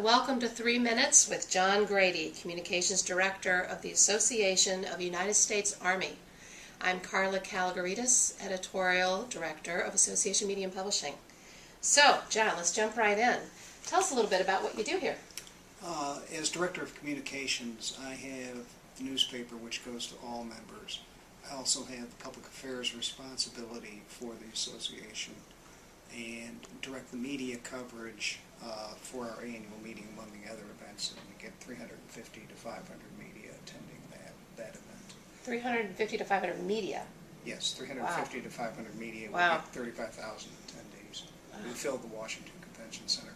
welcome to 3 Minutes with John Grady, Communications Director of the Association of United States Army. I'm Carla Kalogeridis, Editorial Director of Association Media and Publishing. So, John, let's jump right in. Tell us a little bit about what you do here. As Director of Communications, I have the newspaper which goes to all members. I also have the public affairs responsibility for the association and direct the media coverage for our annual meeting, among the other events, and we get 350 to 500 media attending that event. 350 to 500 media? Yes, 350 to 500 media. Wow. We get 35,000 attendees. We filled the Washington Convention Center.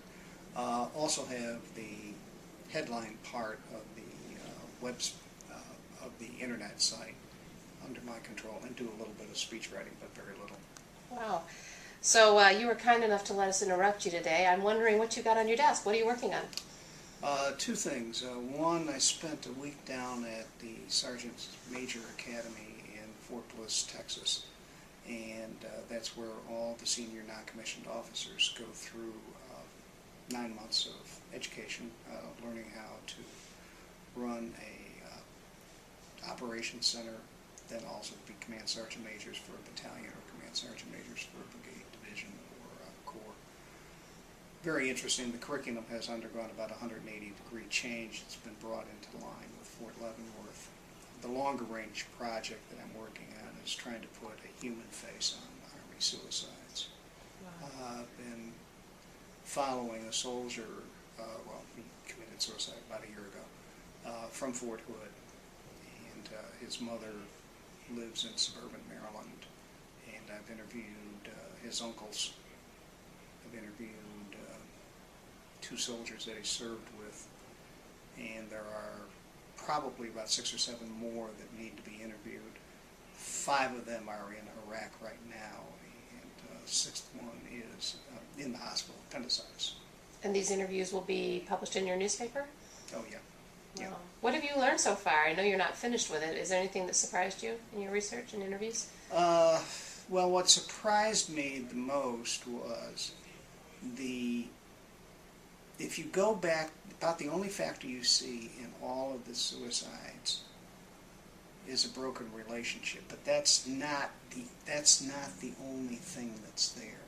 Also have the headline part of the of the internet site under my control, and do a little bit of speech writing, but very little. Wow. So you were kind enough to let us interrupt you today. I'm wondering what you got on your desk. What are you working on? Two things. One, I spent a week down at the Sergeant Major Academy in Fort Bliss, Texas, and that's where all the senior non-commissioned officers go through 9 months of education, learning how to run a operations center, then also be command sergeant majors for a battalion or command sergeant majors for a brigade, division, or corps. Very interesting. The curriculum has undergone about a 180-degree change. It's been brought into line with Fort Leavenworth. The longer range project that I'm working on is trying to put a human face on Army suicides. Wow. I've been following a soldier, he committed suicide about a year ago, from Fort Hood, and his mother lives in suburban Maryland, and I've interviewed his uncles. I've interviewed 2 soldiers that he served with, and there are probably about 6 or 7 more that need to be interviewed. 5 of them are in Iraq right now, and the 6th one is in the hospital, appendicitis. And these interviews will be published in your newspaper? Oh, yeah. Yeah. Wow. What have you learned so far? I know you're not finished with it. Is there anything that surprised you in your research and interviews? Well, what surprised me the most was if you go back, about the only factor you see in all of the suicides is a broken relationship, but that's not the only thing that's there.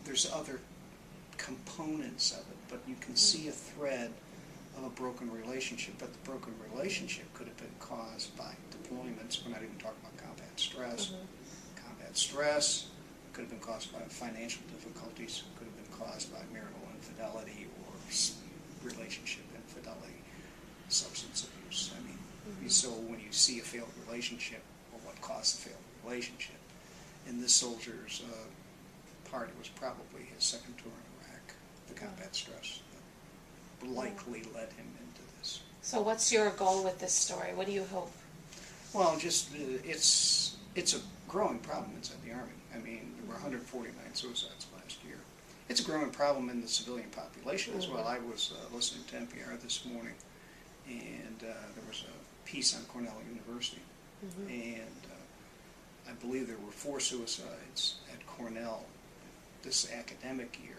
There's other components of it, but you can see a thread of a broken relationship, but the broken relationship could have been caused by deployments. We're not even talking about combat stress. Mm-hmm. Combat stress could have been caused by financial difficulties, could have been caused by marital infidelity or relationship infidelity, substance abuse. I mean, so when you see a failed relationship, or what caused the failed relationship, in this soldier's part, it was probably his second tour in Iraq, the combat stress that likely led him into this. So what's your goal with this story? What do you hope? Well, just it's a growing problem inside the Army. I mean, there were 149 suicides last year. It's a growing problem in the civilian population as well. I was listening to NPR this morning, and there was a piece on Cornell University, and I believe there were 4 suicides at Cornell this academic year.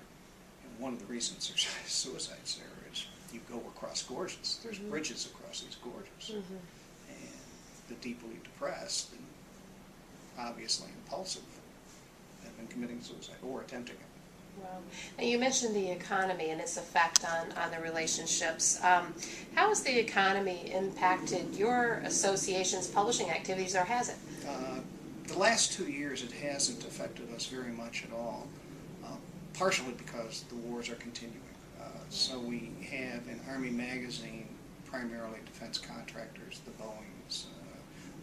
And one of the reasons there's suicides there is you go across gorges. There's bridges across these gorges. And the deeply depressed and obviously impulsive have been committing suicide or attempting it. Wow. And you mentioned the economy and its effect on the relationships. How has the economy impacted your association's publishing activities, or has it? The last 2 years it hasn't affected us very much at all, partially because the wars are continuing. So we have in Army Magazine primarily defense contractors, the Boeings,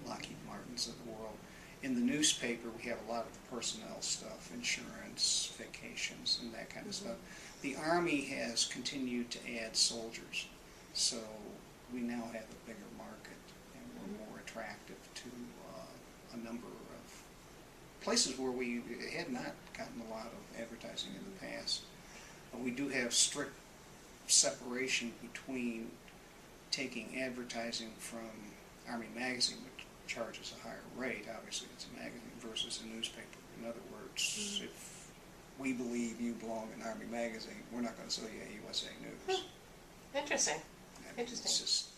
Lockheed Martins of the world. In the newspaper we have a lot of the personnel stuff, insurance, vacations, and that kind of stuff. The Army has continued to add soldiers, so we now have a bigger market, and we're more attractive to a number of places where we had not gotten a lot of advertising in the past. We do have strict separation between taking advertising from Army Magazine, which charges a higher rate, obviously it's a magazine, versus a newspaper. In other words, if we believe you belong in Army magazine, we're not going to sell you a USA News. Interesting. I mean, Interesting. It's just